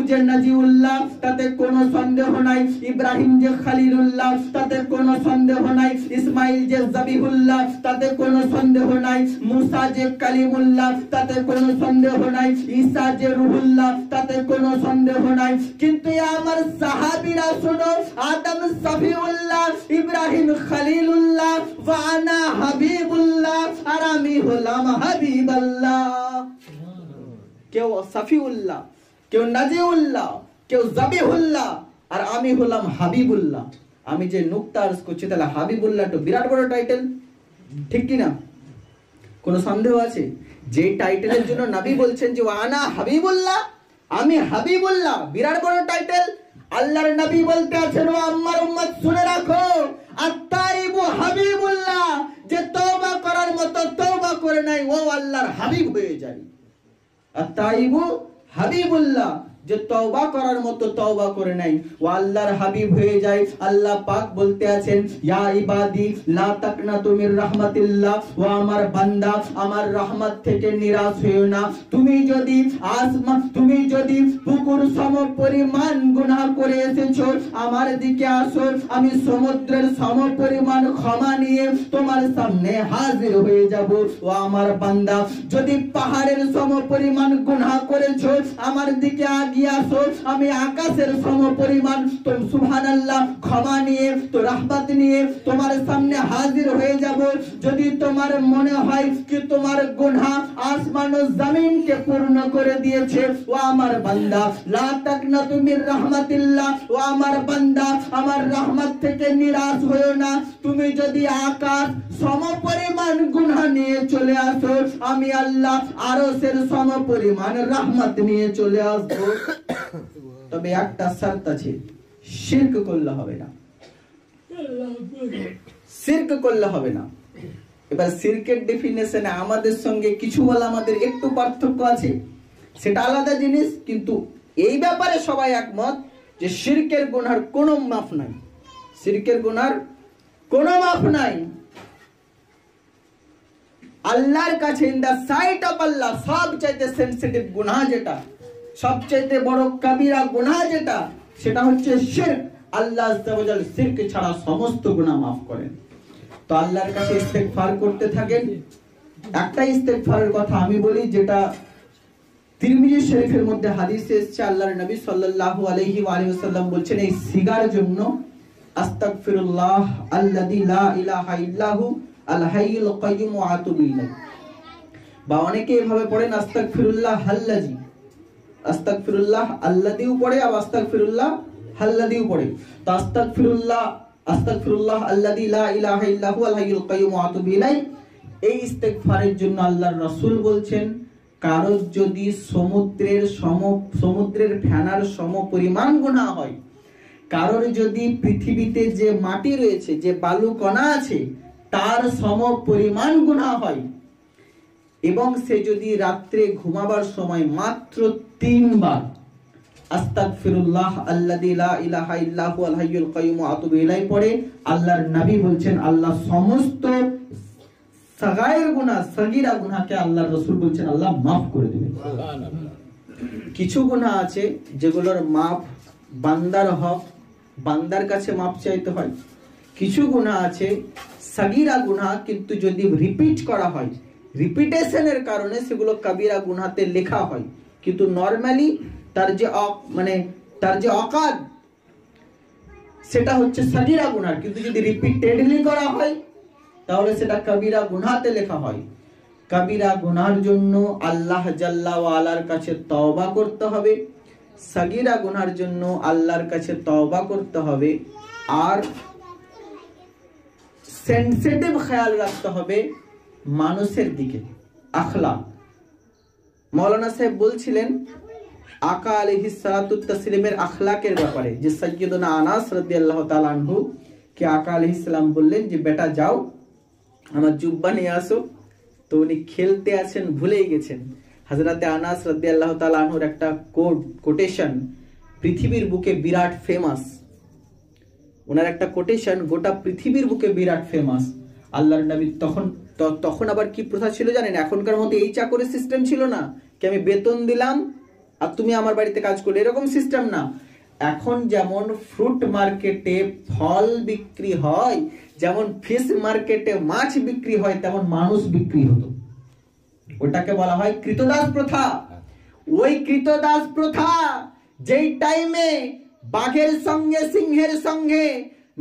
যে নাজিউল্লাহ তাতে কোনো সন্দেহ নাই, ইব্রাহিম যে খলিলুল্লাহ তাতে কোনো সন্দেহ নাই, ইসমাইল যে জাবিহুল্লাহ তাতে কোনো সন্দেহ নাই, মুসা যে কালিমুল্লাহ তাতে কোনো সন্দেহ নাই, ঈসা যে রুহুল্লাহ তাতে কোনো সন্দেহ নাই। কিন্তু আমার সাহাবীরা শোনো, আদম সাফিউল্লাহ, ইব্রাহিম খলিলুল্লাহ, ওয়া আনা হাবিবুল্লাহ, আর আমি হলাম হাবিবাল্লাহ। কেউ সাফিউল্লাহ, কেউ নাজিউল্লাহ, কেউ জাবিহুল্লাহ, আর আমি হলাম হাবিবুল্লাহ। আমি যে নুকতা আরজ করছি, তাহলে হাবিবুল্লাহ তো বিরাট বড় টাইটেল, ঠিক কি না? কোনো সন্দেহ আছে? যে টাইটেলের জন্য নবী বলছেন যে আনা হাবিবুল্লাহ, আমি হাবিবুল্লাহ, বিরাট বড় টাইটেল। আল্লাহর নবী বলতে আছেন, ও আমার উম্মত শুনে রাখো, আত-তাইবু হাবিবুল্লাহ, যে তওবা করার মতো তওবা করে নাই ও আল্লাহর হাবিব হয়ে যায়। আত-তাইবু হাবিবুল্লাহ, যে তওবা করার মতো তওবা করে নাই ও আল্লাহর হাবিব হয়ে যায়। আল্লাহ পাক বলতে আছেন, ইয়া ইবাদি লা তাকনাতু মির রাহমাতিল্লাহ, ও আমার বান্দা আমার রহমত থেকে নিরাশ হইও না। তুমি যদি পুকুর সমপরিমাণ গুনাহ করে এসেছো, আমার দিকে আসো, আমি সমুদ্রের সমপরিমাণ ক্ষমা নিয়ে তোমার সামনে হাজির হয়ে যাব। ও আমার বান্দা, যদি পাহাড়ের সমপরিমাণ গুনাহ করেছো, আমার দিকে আসো, আমি আকাশের সমপরিমাণ সুবহানাল্লাহ ক্ষমা নিয়ে তো রহমত নিয়ে তোমার সামনে হাজির হয়ে যাব। যদি তোমার মনে হয় কি তোমার গুনাহ আসমান ও জমিনকে পূর্ণ করে দিয়েছে, ও আমার বান্দা লা তাকনাতু মির রাহমাতিল্লাহ, ও আমার বান্দা আমার রহমত থেকে নিরাশ হয়ো না। তুমি যদি আকাশ সমপরিমাণ গুনাহ নিয়ে চলে আসো, আমি আল্লাহ আরশের সমপরিমাণ রহমত নিয়ে চলে আসবো। তবে একটা শর্ত আছে, শিরক করলে হবে না, শিরক করলে হবে না। এবার শিরকের ডেফিনেশনে আমাদের সঙ্গে কিছু বলা আমাদের একটু পার্থক্য আছে, সেটা আলাদা জিনিস, কিন্তু এই ব্যাপারে সবাই একমত যে শিরকের গুনার কোনো মাফ নাই, শিরকের গুনার কোনো মাফ নাই। আল্লাহর কাছে ইন দা সাইট অফ আল্লাহ সবচাইতে সেনসিটিভ গুনাহ যেটা, সবচেয়ে বড় কাবিরা গুনাহ যেটা, সেটা হচ্ছে শিরক। আল্লাহ আযজা ওয়া জাল শিরক ছাড়া সমস্ত গুনাহ maaf করেন। তো আল্লাহর কাছে ইস্তেগফার করতে থাকেন। একটা ইস্তেগফারের কথা আমি বলি, যেটা তিরমিজি শরীফের মধ্যে হাদিসে এসেছে, আল্লাহর নবী সাল্লাল্লাহু আলাইহি ওয়া আলিহি ওয়াসাল্লাম বলছেন এই সিগার জন্য আস্তাগফিরুল্লাহ আল্লাযী লা ইলাহা ইল্লাহু আল হাইয়ুল কাইয়্যুম ওয়া আতুবু ইলাইহি। বা অনেকে এভাবে পড়েন আস্তাগফিরুল্লাহ আল্লাযী, আস্তাগফিরুল্লাহ আল্লাযীও পড়ে আর আস্তাগফিরুল্লাহ আল্লাযীও পড়ে। তো আস্তাগফিরুল্লাহ আল্লাযী লা ইলাহা ইল্লাহু আল হাইয়ুল কাইয়্যুম ওয়া আতুবু ইলাইহি, এই ইস্তেগফারের জন্য আল্লাহর রাসূল বলছেন কারো যদি সমুদ্রের ফেনার সম পরিমাণ গুনাহ হয়, কারোর যদি পৃথিবীতে যে মাটি রয়েছে, যে বালু কণা আছে, তার সম পরিমাণ গুনাহ হয়, এবং সে যদি রাত্রে ঘুমাবার সময় মাত্র 3 বার আস্তাগফিরুল্লাহ আল্লাযী লা ইলাহা ইল্লাহু আল হাইয়ুল কাইয়্যুম ওয়া আতুবু ইলাইহি পড়ে, আল্লাহর নবী বলছেন আল্লাহ সমস্ত সাগায়ের গুনাহ, সগীরা গুনাহকে আল্লাহর রাসূল বলছেন আল্লাহ maaf করে দিবেন। কিছু গুনাহ আছে যেগুলোর maaf বান্দার হক, বান্দার কাছে maaf চাইতে হয়। কিছু গুনাহ আছে সগীরা গুনাহ, কিন্তু যদি রিপিট করা হয়, রিপিটেশনের কারণে সেগুলো কবিরা গুনাহতে লেখা হয়, কিন্তু নরমালি তার যে অকাদ সেটা হচ্ছে সগীরা গুনাহ, কিন্তু যদি রিপিটেডলি করা হয় তাহলে সেটা কবিরা গুনাহতে লেখা হয়। কবিরা গুনাহর জন্য আল্লাহ জাল্লা ওয়া আলার কাছে তওবা করতে হবে, সগীরা গুনাহর জন্য আল্লাহর কাছে তওবা করতে হবে, আর সেনসিটিভ খেয়াল রাখতে হবে মানুষের দিকে, আখলাক। মাওলানা সাহেব বলছিলেন আকা আলাইহিস সালাতু তাসলিমের আখলাকের ব্যাপারে, যে সাইয়্যিদুনা আনাস রাদিয়াল্লাহু তাআলা আনহু কে আকা আলাইহিস সালাম বললেন যে বেটা যাও আমার জুব্বা নিয়ে আসো। তো উনি খেলতে আছেন, ভুলেই গেছেন। হযরতে আনাস রাদিয়াল্লাহু তাআলা আনহুর একটা কোটেশন পৃথিবীর বুকে বিরাট ফেমাস, ওনার একটা কোটেশন গোটা পৃথিবীর বুকে বিরাট ফেমাস। আল্লাহর নবী তখন আবার কি প্রথা ছিল জানেন? এখনকার মতো এই চাকরের সিস্টেম ছিল না, কি আমি বেতন দিলাম আর তুমি আমার বাড়িতে কাজ করলে, এরকম সিস্টেম না। এখন যেমন ফ্রুট মার্কেটে ফল বিক্রি হয়, যেমন ফিশ মার্কেটে মাছ বিক্রি হয়, তেমন মানুষ বিক্রি হতো। ওটাকে বলা হয় কৃতদাস প্রথা। ওই কৃতদাস প্রথা যেই টাইমে বাঘের সঙ্গে সিংহের সঙ্গে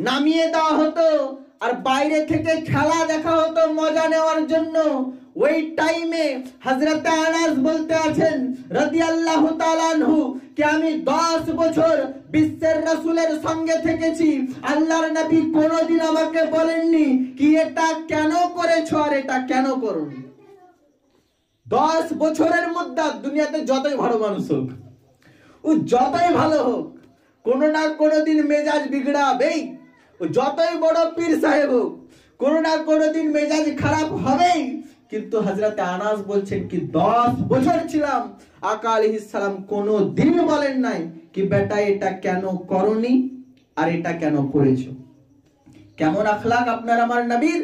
নামিয়ে দেওয়া হতো আর বাইরে থেকে খেলা দেখা হতো মজা নেওয়ার জন্য, ওই টাইমে হযরতে আনাস বলতে আছেন রাদিয়াল্লাহু তাআলা আনহু কে আমি 10 বছর বিশ্বের রাসূলের সঙ্গে থেকেছি, আল্লাহর নবী কোনোদিন আমাকে বলেননি কি এটা কেন করেছো আর এটা কেন করোনি। 10 বছরের মধ্যে দুনিয়াতে যতই ভালো মানুষ হোক, ও যতই ভালো হোক, কোনো না কোনো দিন মেজাজ বিগড়াবেই। ও যতই বড় পীর সাহেব হোক, কোনো না কোনো দিন মেজাজ খারাপ হবেই। কিন্তু হযরতে আনাস বলছেন কি 10 বছর ছিলাম, আকা আলাইহিস সালাম কোনো দিন বলেন নাই কি বেটা এটা কেন করনি আর এটা কেন করেছো। কেমন আখলাক আপনার আমার নবীর।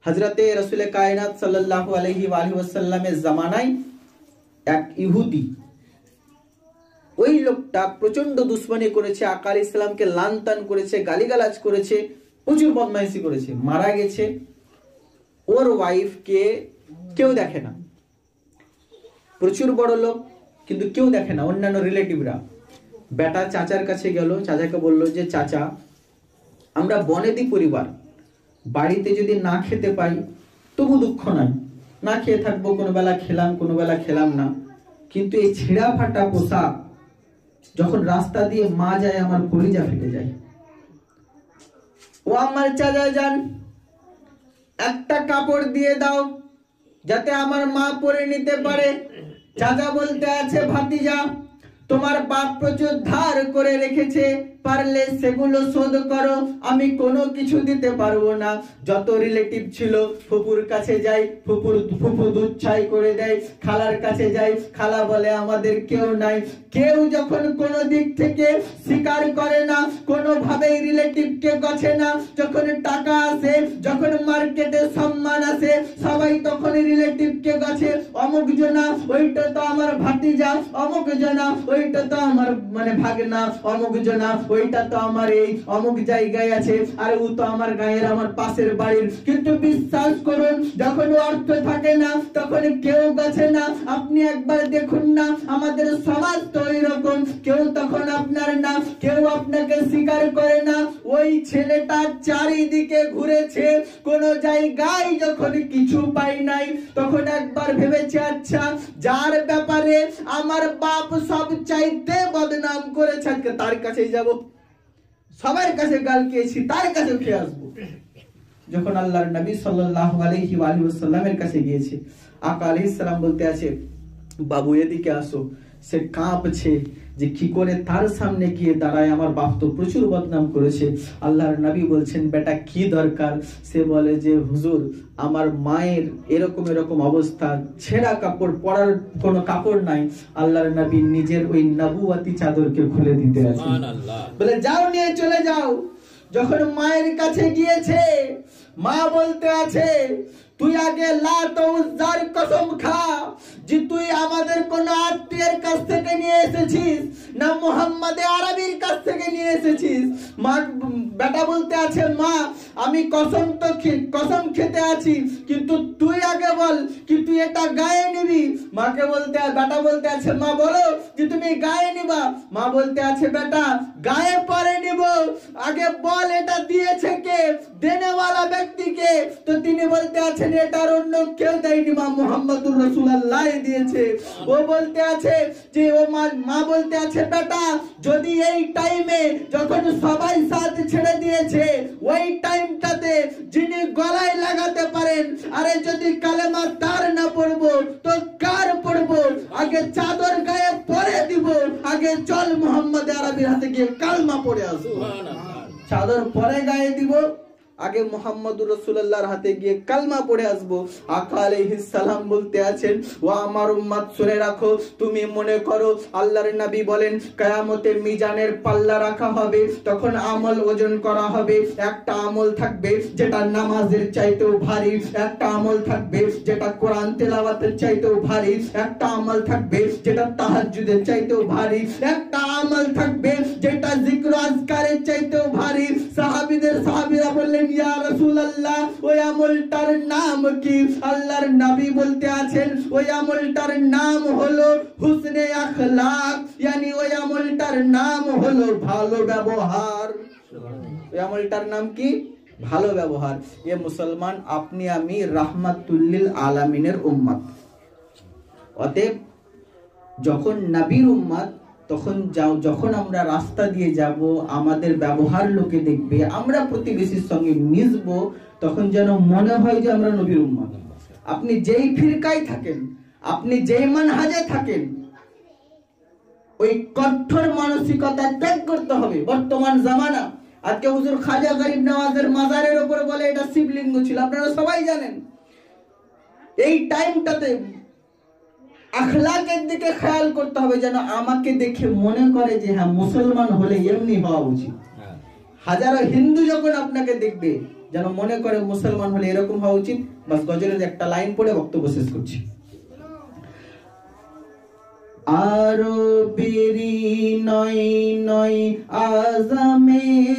হযরতে রাসূল কায়নাত সাল্লাল্লাহু আলাইহি ওয়া আলিহি ওয়াসাল্লামের জামানায় এক ইহুদি, ওই লোকটা প্রচন্ড দুশমনী করেছে, আকা আলাইহিস সালামকে লানতান করেছে, গালিগালাজ করেছে, প্রচুর বদমাইশি করেছে, মারা গেছে। ওর ওয়াইফকে কেউ দেখে না, প্রচুর বড় লোক কিন্তু কেউ দেখে না, অন্যান্য রিলেটিভরা। বেটা চাচার কাছে গেল, চাচাকে বলল যে চাচা আমরা বনেদি পরিবার, বাড়িতে যদি না খেতে পাই তবু দুঃখ নাই, না খেয়ে থাকবো, কোনো বেলা খেলাম কোনো বেলা খেলাম না, কিন্তু এই ছেঁড়া ফাটা পোশাক যখন রাস্তা দিয়ে মা যায় আমার কলিজা ফেটে যায়। ও আমার চাচা যান, একটা কাপড় দিয়ে দাও যাতে আমার মা পরে নিতে পারে। চাচা বলতে আছে ভাতিজা তোমার বাপ প্রচুর ধার করে রেখেছে, পারলে সেগুলো শোধ করো, আমি কোনো কিছু দিতে পারবো না। যত রিলেটিভ ছিল ফুপুর কাছে যাই, ফুপু দুধ ছাই করে দেয়, খালার কাছে যাই, খালা বলে আমাদের কেউ নাই। কেউ যখন কোনো দিক থেকে স্বীকার করে না, কোনোভাবেই রিলেটিভকে গছে না, যখন টাকা আসে, যখন মার্কেটে সম্মান আসে, সবাই তখন রিলেটিভকে গছে। অমুক জনা ওইটা তো আমার ভাতিজা, অমুক জনা ওইটা তো আমার মানে ভাগনা, অমুক জনা ওইটা তো আমার এই অমুক জায়গায় আছে, আর ও তো আমার গায়ের, আমার পাশের বাড়ির। কিন্তু বিশ্বাস করুন, যখন অর্থ থাকে না তখন কেউ গছে না। আপনি একবার দেখুন না, আমাদের সমাজ তো এরকম, কেউ তখন আপনার না, কেউ আপনাকে স্বীকার করে না। ওই ছেলেটা চারিদিকে ঘুরেছে, কোন জায়গায় যখন কিছু পাই নাই, তখন একবার ভেবেছে আচ্ছা যার ব্যাপারে আমার বাপ সব চাইতে বদনাম করেছে, আজকে তার কাছেই যাব, সবার কাছে গাল খেয়েছি, তার কাছে খেয়ে আসবো। যখন আল্লাহর নবী সাল্লাল্লাহু আলাইহি ওয়াসাল্লামের কাছে গিয়েছে, আকা আলাইহিস সালাম বলতে আছে বাবু এদিকে আসো। সে কাঁপছে যে কি করে তার সামনে গিয়ে দাঁড়ায়, আমার বাপ তো প্রচুর বদনাম করেছে। আল্লাহর নবী বলছেন বেটা কি দরকার? সে বলে যে হুজুর আমার মায়ের এরকম এরকম অবস্থা, ছেঁড়া কাপড়, পরার কোনো কাপড় নাই। আল্লাহর নবী নিজের ওই নবুয়তি চাদরকে খুলে দিতে আছে, বলে যাও নিয়ে চলে যাও। যখন মায়ের কাছে গিয়েছে, মা বলতে আছে তুই আগে লাত ও উজ্জার কসম খা যে তুই আমাদের কোন আত্মীয়ের কাছ থেকে নিয়ে এসেছিস না মুহাম্মদ আরবির কাছ থেকে নিয়ে এসেছিস। মা বেটা বলতে আছে মা আমি কসম খেতে আছি, কিন্তু তুই আগে বল কি তুই এটা গায়ে নিবি। মাকে বলতে বেটা বলতে আছে মা বলো যে তুমি গায়ে নিবা। মা বলতে আছে বেটা গায়ে পরে নিব, আগে বল এটা দিয়েছে কে, দেনেওয়ালা ব্যক্তিকে। তো তিনি বলতে আছেন এটার অন্য কেউ দেয়নি, মা মুহাম্মদুর রাসূলুল্লাহ দিয়েছে। ও বলতে আছে যে ও মা বলতে আছে বেটা যদি এই টাইমে যখন সবাই সাথ ছেড়ে দিয়েছে ওই টাইমটাতে যিনি গলায় লাগাতে পারেন, আরে যদি কালেমা তার না পড়বো তো কার পড়বো, আগে চাদর গায়ে পরে দিব, আগে চল মুহাম্মদ আরবির হাতে গিয়ে কালমা পড়ে আসবো। চাদর পরে গায়ে দিব, আগে মুহাম্মদুর রাসূলুল্লাহর হাতে গিয়ে কালমা পড়ে আসবো। আকা আলাইহিস সালাম বলতে আছেন ও আমার উম্মত শুনে রাখো, তুমি মনে করো আল্লাহর নবী বলেন কিয়ামতে মিজানের পাল্লা রাখা হবে, তখন আমল ওজন করা হবে। একটা আমল থাকবে যেটা নামাজের চাইতেও ভারী, একটা আমল থাকবে যেটা কোরআন তেলাওয়াতের চাইতেও ভারী, একটা আমল থাকবে যেটা তাহাজ্জুদের চাইতেও ভারী, একটা আমল থাকবে যেটা জিক্র আজকারের চাইতেও ভারী। সাহাবীরা বললেন ইয়া রাসূলুল্লাহ ওই আমলটার নাম কি? আল্লাহর নবী বলতে আছেন ওই আমলটার নাম হলো হুসনে আখলাক, yani ওই আমলটার নাম হলো ভালো ব্যবহার। ওই আমলটার নাম কি? ভালো ব্যবহার। এ মুসলমান আপনি আমি রাহমাতুল্লিল আলামিনের উম্মত, অতএব যখন নবীর উম্মত তখন যখন আমরা রাস্তা দিয়ে যাব আমাদের ব্যবহার লোকে দেখবে, আমরা প্রতিবেশীর সঙ্গে মিশবো, তখন যেন মনে হয় যে আমরা নবীর উম্মত। আপনি যেই ফিরকায় থাকেন, আপনি যেই মানহাজে থাকেন, ওই কঠোর মানসিকতা ত্যাগ করতে হবে। বর্তমান জামানা, আজকে হুজুর খাজা গরিব নওয়াজের মাজারের উপর বলে এটা শিবলিঙ্গ ছিল, আপনারা সবাই জানেন। এই টাইমটাতে আখলাকের দিকে খেয়াল করতে হবে, যেন আমাকে দেখে মনে করে যে হ্যাঁ মুসলমান হলে এমনি হওয়া উচিত। হাজারো হিন্দু যখন আপনাকে দেখবে যেন মনে করে মুসলমান হলে এরকম হওয়া উচিত। বাস গজলের একটা লাইন পড়ে বক্তব্য শেষ করছি। আরো বেরি নয় নয় আজমেরি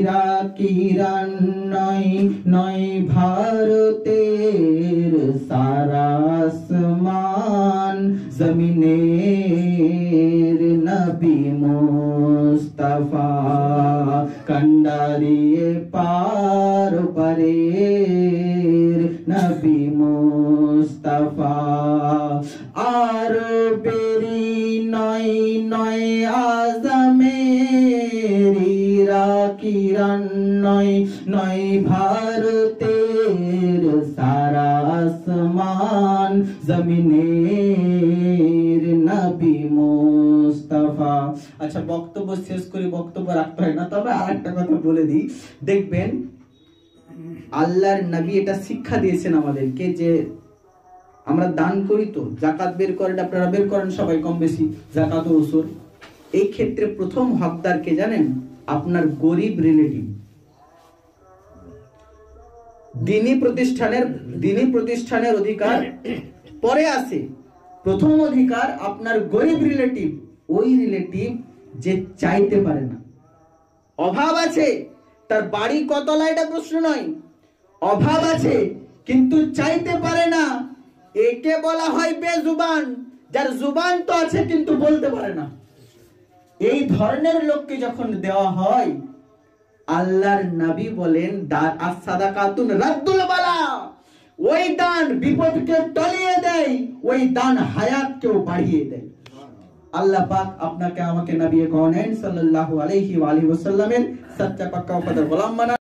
রাকিরান নয় নয় ভারতের সারা আসমান জমিনের নবী মুস্তাফা কন্ডারিয়ে পার পরের নবী মুস্তাফা। আর বেরি নয় নয় আজমেরি রাকিরান নয় নয় ভারতের সারা আসমান জমিনের নবী আচ্ছা, বক্তব্য শেষ করে বক্তব্য রাখতে হয় না, তবে আরেকটা কথা বলে দিই। দেখবেন আল্লাহর নবী এটা শিক্ষা দিয়েছেন আমাদেরকে যে আমরা দান করি, তো যাকাত বের করেন, আপনারা বের করেন সবাই কম বেশি যাকাত ও উসুর। এই ক্ষেত্রে প্রথম হকদার কে জানেন? আপনার গরিব রিলেটিভ। দিনী প্রতিষ্ঠানের অধিকার পরে আসে, প্রথম অধিকার আপনার গরিব রিলেটিভ। ওই রিলেটিভ যে চাইতে পারে না, অভাব আছে, তার বাড়ি কতলা এটা প্রশ্ন নয়, অভাব আছে কিন্তু চাইতে পারে না, একে বলা হয় বেজুবান। যার জুবান তো আছে কিন্তু বলতে পারে না, এই ধরনের লোককে যখন দেওয়া হয়, আল্লাহর নবী বলেন সাদাকাতুন রাদ্দুল বালা, ওই দান বিপদকে টলিয়ে দেয়, ওই দান হায়াতকেও বাড়িয়ে দেয়। আল্লাহ পাক আপনাকে আমাকে নবী কাউনাইন সাল্লাল্লাহু আলাইহি ওয়া আলিহি ওয়াসাল্লামের সচ্চা পাক্কা ওয়াফাদার গোলাম বানান।